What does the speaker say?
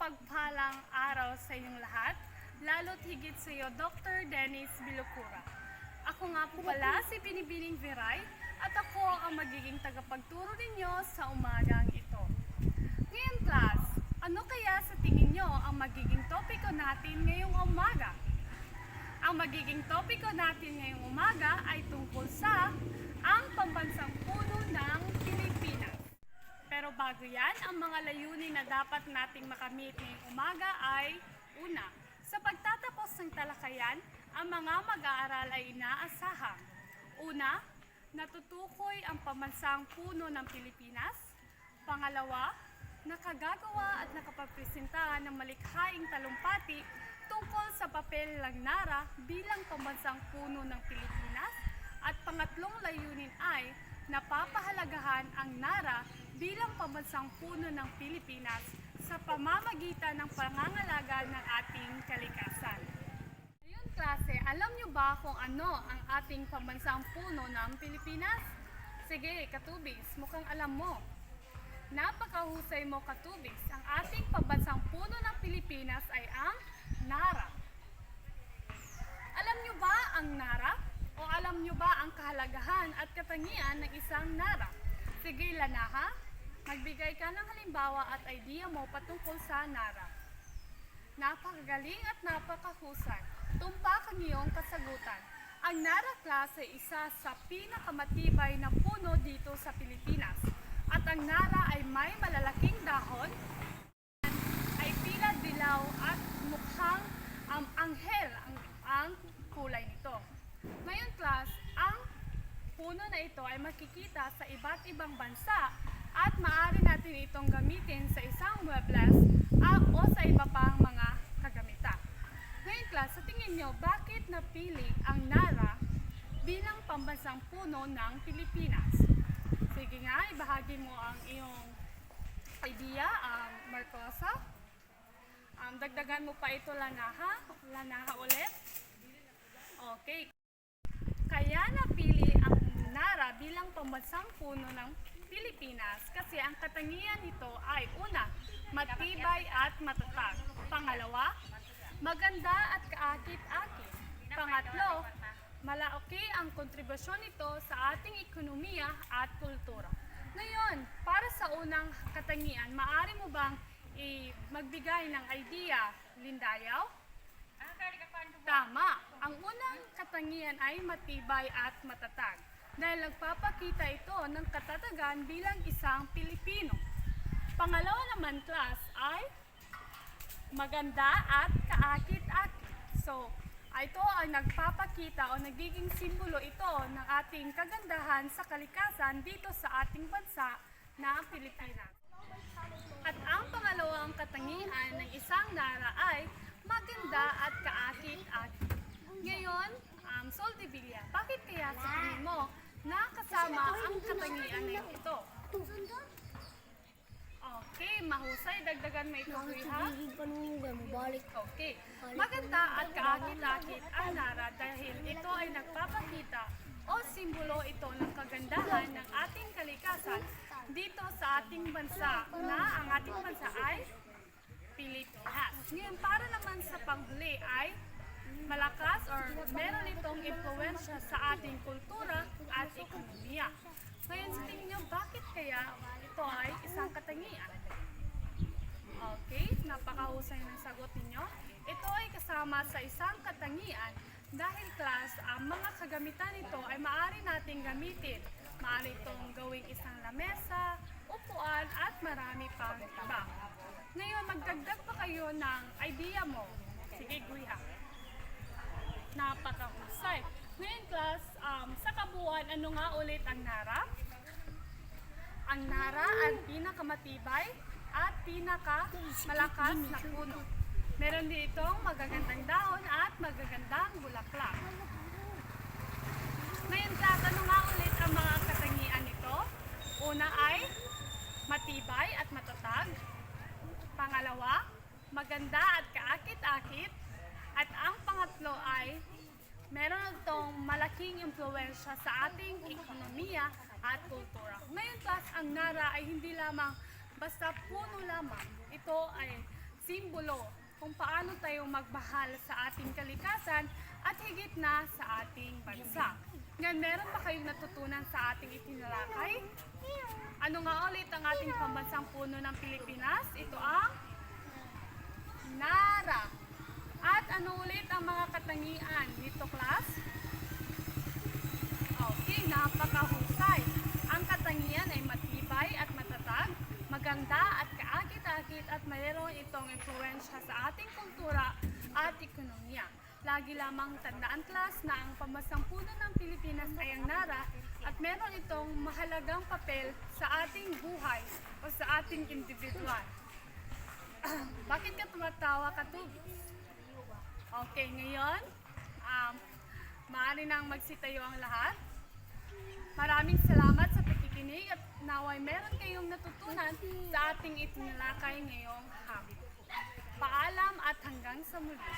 mapagpalang araw sa inyong lahat, lalo't higit sa iyo, Dr. Dennis Bilocura. Ako nga po pala si Binibining Viray at ako ang magiging tagapagturo ninyo sa umagang ito. Ngayon class, ano kaya sa tingin nyo ang magiging topiko natin ngayong umaga? Ang magiging topiko natin ngayong umaga ay tungkol sa ang pambansang puno ng Pilipinas. Pero bago yan, ang mga layunin na dapat nating makamit ngayong umaga ay una, sa pagtatapos ng talakayan, ang mga mag-aaral ay inaasahang. Una, natutukoy ang pambansang puno ng Pilipinas. Pangalawa, nakagagawa at nakapagpresenta ng malikhaing talumpati tungkol sa papel ng NARA bilang pambansang puno ng Pilipinas. At pangatlong layunin ay napapahalagahan ang NARA bilang pambansang puno ng Pilipinas sa pamamagitan ng pangangalaga ng ating kalikasan. Ngayon klase, alam niyo ba kung ano ang ating pambansang puno ng Pilipinas? Sige, Katubis, mukhang alam mo. Napakahusay mo, Katubis. Ang ating pambansang puno ng Pilipinas ay ang NARA. Alam niyo ba ang NARA? O alam niyo ba ang kahalagahan at katangian ng isang NARA? Sige, Lanaha, magbigay ka ng halimbawa at idea mo patungkol sa NARA. Napakagaling at napakahusay. Tumpak ang iyong kasagutan. Ang NARA class ay isa sa pinakamatibay na puno dito sa Pilipinas. At ang NARA ay may malalaking dahon, ay tila dilaw at mukhang anghel ang kulay nito. Ngayon class, ang puno na ito ay makikita sa iba't ibang bansa at maaari natin itong gamitin sa isang muebles o sa iba pang mga kagamitan. Ngayon class, sa tingin nyo, bakit napili ang NARA bilang pambansang puno ng Pilipinas? Sige nga, ibahagi mo ang iyong idea, Marcosa. Dagdagan mo pa ito, Lanaha. Lanaha ulit. Okay. Kaya napili ang NARA bilang pambansang puno ng Pilipinas kasi ang katangian nito ay una, matibay at matatag. Pangalawa, maganda at kaakit-akit. Pangatlo, malaki ang kontribusyon nito sa ating ekonomiya at kultura. Ngayon, para sa unang katangian, maaari mo bang magbigay ng idea, Lindayaw? Tama. Ang unang katangian ay matibay at matatag dahil nagpapakita ito ng katatagan bilang isang Pilipino. Pangalawa naman class ay maganda at kaakit-akit. So, ito ay nagpapakita o nagiging simbolo ito ng ating kagandahan sa kalikasan dito sa ating bansa na Pilipinas. At ang pangalawang katangian ng isang NARA ay maganda at kaakit-akit. Ngayon, Soldevilla, bakit kaya sa tingin mo nakasama ang katangian na ito? Okay, mahusay. Dagdagan mo ito, Kuya. Okay. Maganda at kaakit-akit ang NARA dahil ito ay nagpapakita o simbolo ito ng kagandahan ng ating kalikasan dito sa ating bansa na ang ating bansa ay Pilipinas. Ngayon, para naman sa panghuli ay malakas or meron itong impluwensya sa ating kultura at ekonomiya. Ngayon, sa tingin nyo, bakit kaya ito ay isang katangian? Okay, napakahusay ng sagot ninyo. Ito ay kasama sa isang katangian dahil class, ang mga kagamitan nito ay maaari nating gamitin. Maaari itong gawing isang lamesa, upuan at marami pang iba. Ngayon, magdagdag pa kayo ng idea mo. Sige, Guiha. Napakahusay. Ngayon class, sa kabuuan, ano nga ulit ang NARA? Ang NARA ang pinakamatibay at pinakamalakas na puno. Meron din itong magagandang dahon at magagandang bulaklak. Ngayon class, ano nga ulit ang mga katangian nito? Una ay matibay at matatag. Pangalawa, maganda at kaakit-akit. At ang pangatlo ay meron itong malaking impluwensya sa ating ekonomiya at kultura. Ngayon class, ang NARA ay hindi lamang basta puno lamang. Ito ay simbolo kung paano tayo magmahal sa ating kalikasan at higit na sa ating bansa. Ngayon, meron ba kayong natutunan sa ating itinalakay? Ano nga ulit ang ating pambansang puno ng Pilipinas? Ito ang Nara. At ano ulit ang mga katangian nito, class? Okay, napakahusay. Ang katangian ay matibay at matatag, maganda at kaagit-agit at mayroon itong impluwensya sa ating kultura at ekonomiya. Lagi lamang tandaan, class, na ang pambansang puno ng Pilipinas ay ang Nara at meron itong mahalagang papel sa ating buhay o sa ating individual. Bakit ka tumatawa, Katubis? Okay, ngayon, maaari nang magsitayo ang lahat. Maraming salamat sa pakikinig at naway meron kayong natutunan sa ating itinalakay ngayong hapon. Paalam at hanggang sa muli.